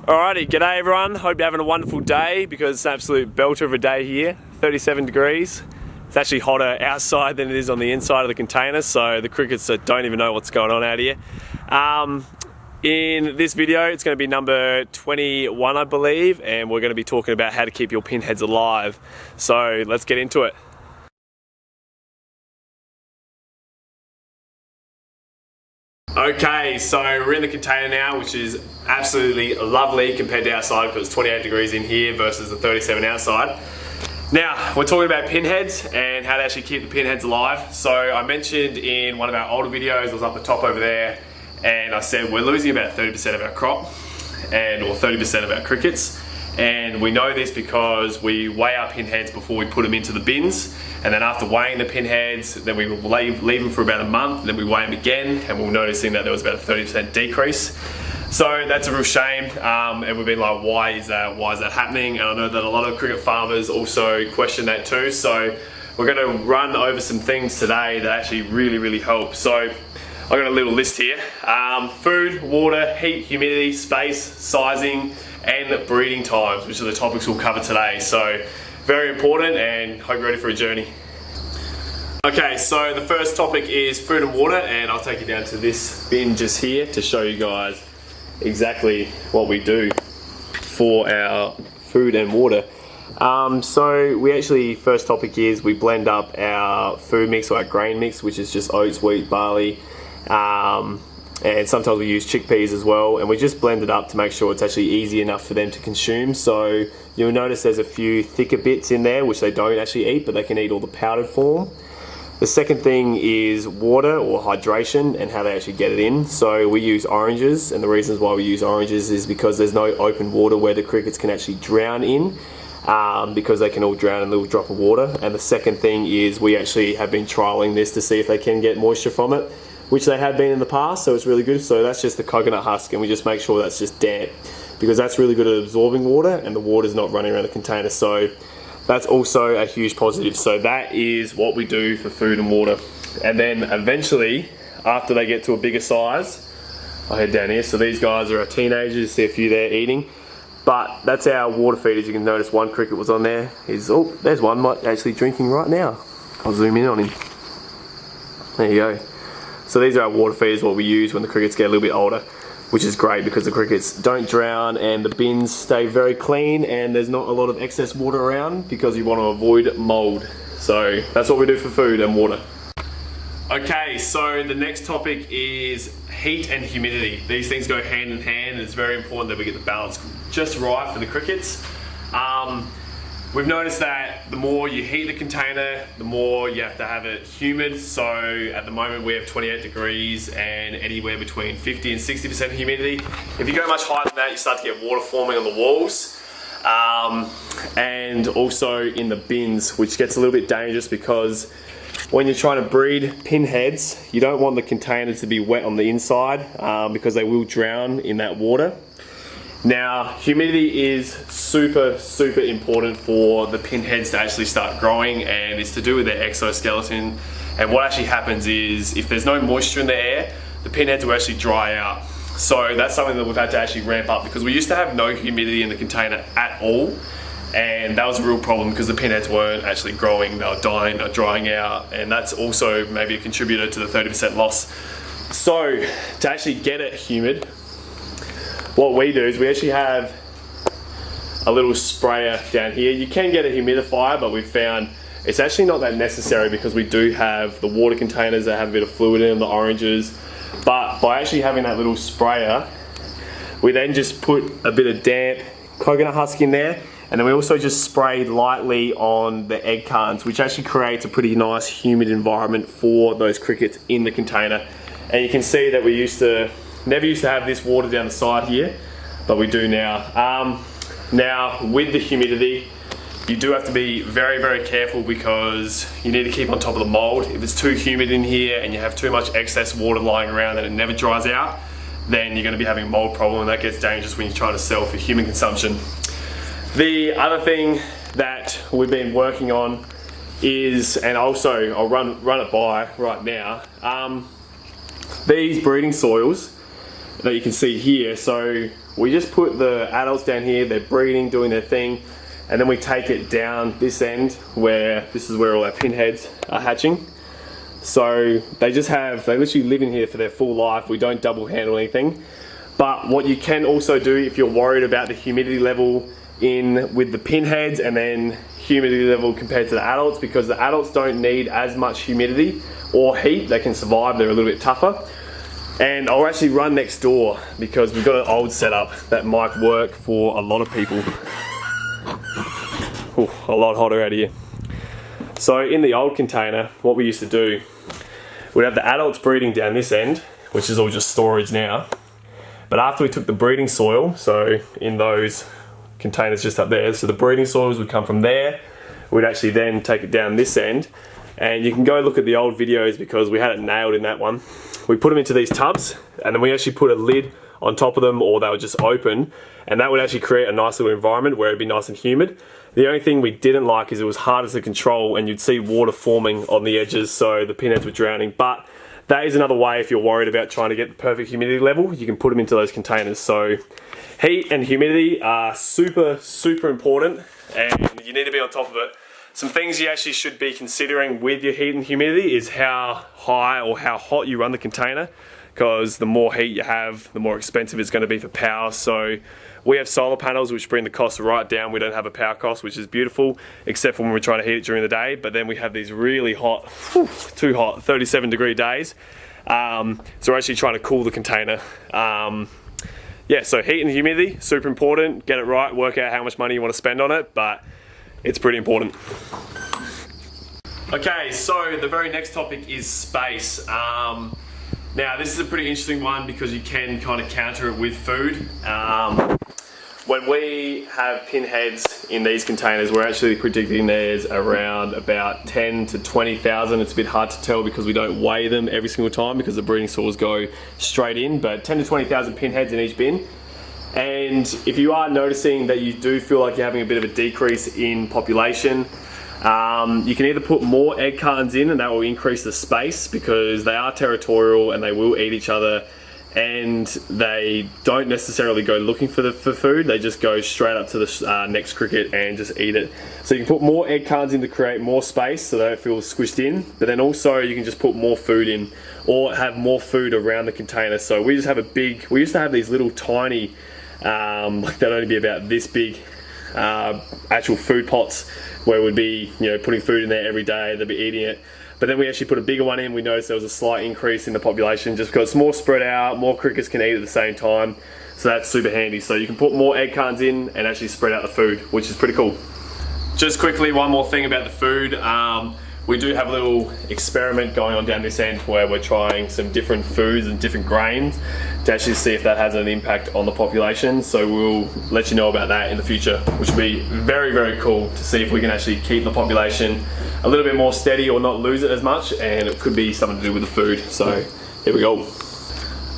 Alrighty, g'day everyone. Hope you're having a wonderful day because it's an absolute belter of a day here. 37 degrees. It's actually hotter outside than it is on the inside of the container, so the crickets don't even know what's going on out here. In this video, it's going to be number 21, I believe, and we're going to be talking about how to keep your pinheads alive. So let's get into it. Okay, so we're in the container now, which is absolutely lovely compared to outside because it's 28 degrees in here versus the 37 outside. Now, we're talking about pinheads and how to actually keep the pinheads alive. So I mentioned in one of our older videos, it was up the top over there, and I said we're losing about 30% of our crop or 30% of our crickets. And we know this because we weigh our pinheads before we put them into the bins, and then after weighing the pinheads, then we will leave them for about a month, then we weigh them again, and we're noticing that there was about a 30% decrease. So that's a real shame, and we've been like, why is that happening? And I know that a lot of cricket farmers also question that too, so we're going to run over some things today that actually really help. So I've got a little list here. Food, water, heat, humidity, space, sizing, and breeding times, which are the topics we'll cover today. So very important, and hope you're ready for a journey. Okay, so the first topic is food and water, and I'll take you down to this bin just here to show you guys exactly what we do for our food and water. So we actually, first topic is we blend up our food mix or our grain mix, which is just oats, wheat, barley, and sometimes we use chickpeas as well, and we just blend it up to make sure it's actually easy enough for them to consume. So you'll notice there's a few thicker bits in there which they don't actually eat, but they can eat all the powdered form. The second thing is water or hydration and how they actually get it in. So we use oranges, and the reasons why we use oranges is because there's no open water where the crickets can actually drown in, because they can all drown in a little drop of water. And the second thing is we actually have been trialing this to see if they can get moisture from it, which they have been in the past, so it's really good. So that's just the coconut husk, and we just make sure that's just damp, because that's really good at absorbing water, and the water's not running around the container. So that's also a huge positive. So that is what we do for food and water. And then eventually, after they get to a bigger size, I'll head down here. So these guys are our teenagers, see a few there eating. But that's our water feeders. You can notice one cricket was on there. Oh, there's one actually drinking right now. I'll zoom in on him. There you go. So these are our water feeders, what we use when the crickets get a little bit older, which is great because the crickets don't drown and the bins stay very clean and there's not a lot of excess water around because you want to avoid mold. So that's what we do for food and water. Okay, so the next topic is heat and humidity. These things go hand in hand, and it's very important that we get the balance just right for the crickets. We've noticed that the more you heat the container, the more you have to have it humid. So at the moment we have 28 degrees and anywhere between 50 and 60% humidity. If you go much higher than that, you start to get water forming on the walls. And also in the bins, which gets a little bit dangerous because when you're trying to breed pinheads, you don't want the container to be wet on the inside because they will drown in that water. Now, humidity is super important for the pinheads to actually start growing, and it's to do with their exoskeleton. And what actually happens is if there's no moisture in the air, the pinheads will actually dry out. So that's something that we've had to actually ramp up because we used to have no humidity in the container at all, and that was a real problem because the pinheads weren't actually growing, they were dying, they were drying out, and that's also maybe a contributor to the 30% loss. So to actually get it humid, what we do is we actually have a little sprayer down here. You can get a humidifier, but we've found it's actually not that necessary because we do have the water containers that have a bit of fluid in them, the oranges. But by actually having that little sprayer, we then just put a bit of damp coconut husk in there, and then we also just spray lightly on the egg cartons, which actually creates a pretty nice humid environment for those crickets in the container. And you can see that we never used to have this water down the side here, but we do now. Now with the humidity, you do have to be very careful because you need to keep on top of the mold. If it's too humid in here and you have too much excess water lying around and it never dries out, then you're going to be having a mold problem, and that gets dangerous when you're trying to sell for human consumption. The other thing that we've been working on is, and also I'll run it by right now, these breeding soils that you can see here. So we just put the adults down here, they're breeding, doing their thing, and then we take it down this end where this is where all our pinheads are hatching. So they literally live in here for their full life. We don't double handle anything. But what you can also do if you're worried about the humidity level in with the pinheads and then humidity level compared to the adults, because the adults don't need as much humidity or heat, they can survive, they're a little bit tougher. And I'll actually run next door because we've got an old setup that might work for a lot of people. Ooh, a lot hotter out here. So in the old container, what we used to do, we'd have the adults breeding down this end, which is all just storage now. But after we took the breeding soil, so in those containers just up there, so the breeding soils would come from there, we'd actually then take it down this end. And you can go look at the old videos because we had it nailed in that one. We put them into these tubs and then we actually put a lid on top of them, or they would just open, and that would actually create a nice little environment where it'd be nice and humid. The only thing we didn't like is it was harder to control and you'd see water forming on the edges, so the pinheads were drowning. But that is another way if you're worried about trying to get the perfect humidity level, you can put them into those containers. So heat and humidity are super, super important and you need to be on top of it. Some things you actually should be considering with your heat and humidity is how high or how hot you run the container, because the more heat you have, the more expensive it's going to be for power. So we have solar panels which bring the cost right down. We don't have a power cost, which is beautiful, except for when we're trying to heat it during the day. But then we have these really hot, too hot, 37-degree days. So we're actually trying to cool the container. Yeah, so heat and humidity, super important. Get it right, work out how much money you want to spend on it, but it's pretty important. Okay, so the very next topic is space. Now this is a pretty interesting one because you can kind of counter it with food. When we have pinheads in these containers, we're actually predicting there's around about 10 to 20,000. It's a bit hard to tell because we don't weigh them every single time because the breeding soils go straight in, but 10 to 20,000 pinheads in each bin. And if you are noticing that you do feel like you're having a bit of a decrease in population, you can either put more egg cartons in and that will increase the space because they are territorial and they will eat each other, and they don't necessarily go looking for food, they just go straight up to the next cricket and just eat it. So you can put more egg cartons in to create more space so they don't feel squished in, but then also you can just put more food in or have more food around the container. So we just have we used to have these little tiny, like they'd only be about this big, actual food pots where we'd be, putting food in there every day, they'd be eating it. But then we actually put a bigger one in, we noticed there was a slight increase in the population just because it's more spread out, more crickets can eat at the same time. So that's super handy. So you can put more egg cartons in and actually spread out the food, which is pretty cool. Just quickly, one more thing about the food. We do have a little experiment going on down this end where we're trying some different foods and different grains to actually see if that has an impact on the population. So we'll let you know about that in the future, which will be very, very cool to see if we can actually keep the population a little bit more steady or not lose it as much, and it could be something to do with the food. So here we go.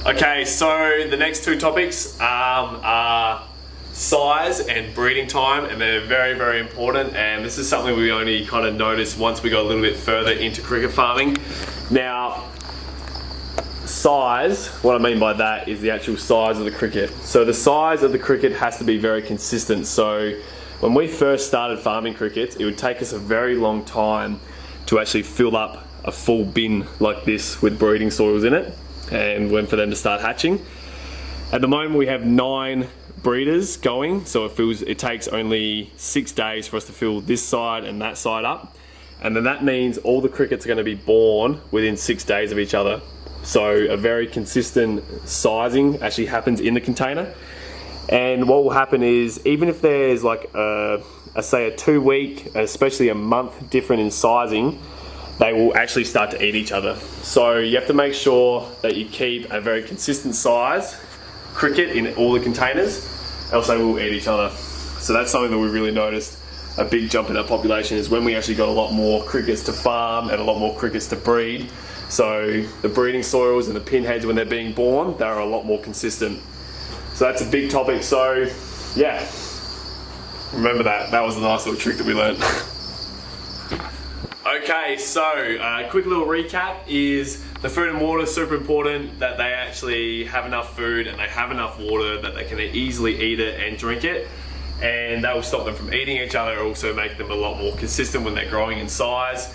Okay, so the next two topics are size and breeding time, and they're very, very important, and this is something we only kind of noticed once we got a little bit further into cricket farming. Now, size, what I mean by that is the actual size of the cricket. So the size of the cricket has to be very consistent. So when we first started farming crickets, it would take us a very long time to actually fill up a full bin like this with breeding soils in it, and when for them to start hatching. At the moment we have 9 breeders going, so it takes only 6 days for us to fill this side and that side up, and then that means all the crickets are going to be born within 6 days of each other. So a very consistent sizing actually happens in the container. And what will happen is, even if there's like say a 2 week, especially a month different in sizing, they will actually start to eat each other. So you have to make sure that you keep a very consistent size cricket in all the containers, else they will eat each other. So that's something that we really noticed a big jump in our population, is when we actually got a lot more crickets to farm and a lot more crickets to breed. So the breeding soils and the pinheads, when they're being born, they're a lot more consistent. So that's a big topic. So yeah, remember that. That was a nice little trick that we learned. Okay, so a quick little recap is the food and water is super important, that they actually have enough food and they have enough water that they can easily eat it and drink it. And that will stop them from eating each other, also make them a lot more consistent when they're growing in size.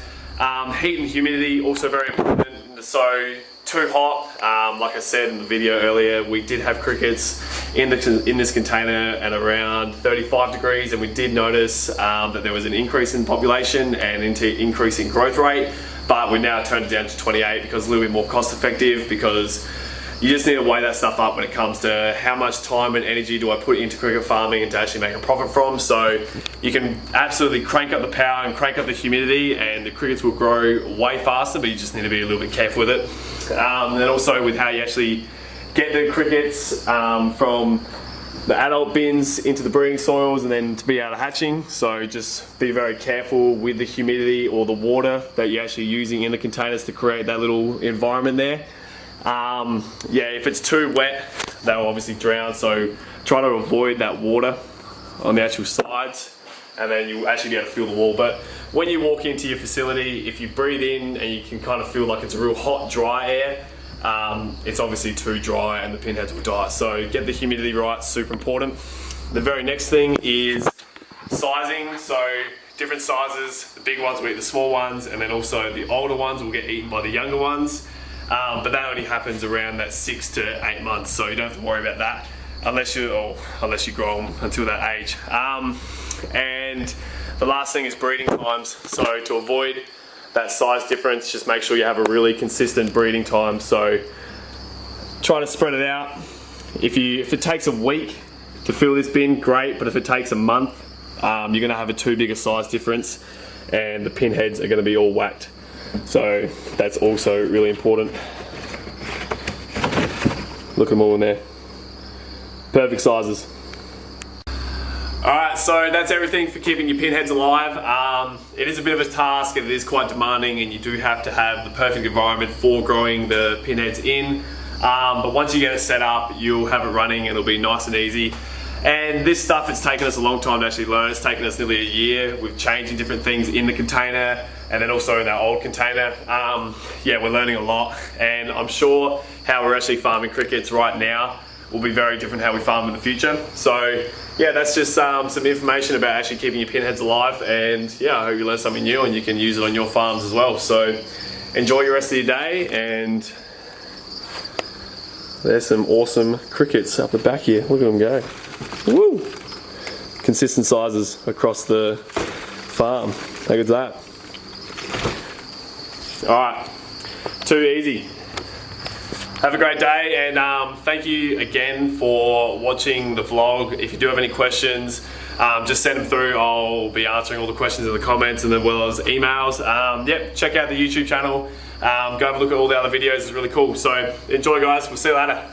Heat and humidity, also very important. So too hot, like I said in the video earlier, we did have crickets in this container at around 35 degrees, and we did notice that there was an increase in population and increase in growth rate, but we now turned it down to 28 because it's a little bit more cost effective, because you just need to weigh that stuff up when it comes to how much time and energy do I put into cricket farming and to actually make a profit from. So you can absolutely crank up the power and crank up the humidity, and the crickets will grow way faster, but you just need to be a little bit careful with it. And also with how you actually get the crickets from the adult bins into the breeding soils and then to be out of hatching. So just be very careful with the humidity or the water that you're actually using in the containers to create that little environment there. Yeah, if it's too wet, they'll obviously drown, so try to avoid that water on the actual sides, and then you'll actually be able to feel the wall. But when you walk into your facility, if you breathe in and you can kind of feel like it's a real hot, dry air, it's obviously too dry and the pinheads will die. So get the humidity right, super important. The very next thing is sizing. So different sizes, the big ones will eat the small ones, and then also the older ones will get eaten by the younger ones. But that only happens around that 6 to 8 months, so you don't have to worry about that unless you grow them until that age. And the last thing is breeding times. So to avoid that size difference, just make sure you have a really consistent breeding time. So try to spread it out. If it takes a week to fill this bin, great, but if it takes a month, you're going to have a too big a size difference, and the pinheads are going to be all whacked. So that's also really important. Look at them all in there. Perfect sizes. Alright, so that's everything for keeping your pinheads alive. It is a bit of a task and it is quite demanding, and you do have to have the perfect environment for growing the pinheads in. But once you get it set up, you'll have it running and it'll be nice and easy. And this stuff, it's taken us a long time to actually learn. It's taken us nearly a year. We've changing different things in the container and then also in our old container. Yeah, we're learning a lot, and I'm sure how we're actually farming crickets right now will be very different how we farm in the future. So yeah, that's just some information about actually keeping your pinheads alive, and yeah, I hope you learned something new and you can use it on your farms as well. So enjoy your rest of your day, and there's some awesome crickets up the back here. Look at them go. Woo! Consistent sizes across the farm. How good's that? Alright, too easy. Have a great day, and thank you again for watching the vlog. If you do have any questions, just send them through. I'll be answering all the questions in the comments and as well as emails. Yep, check out the YouTube channel. Go have a look at all the other videos. It's really cool. So enjoy, guys. We'll see you later.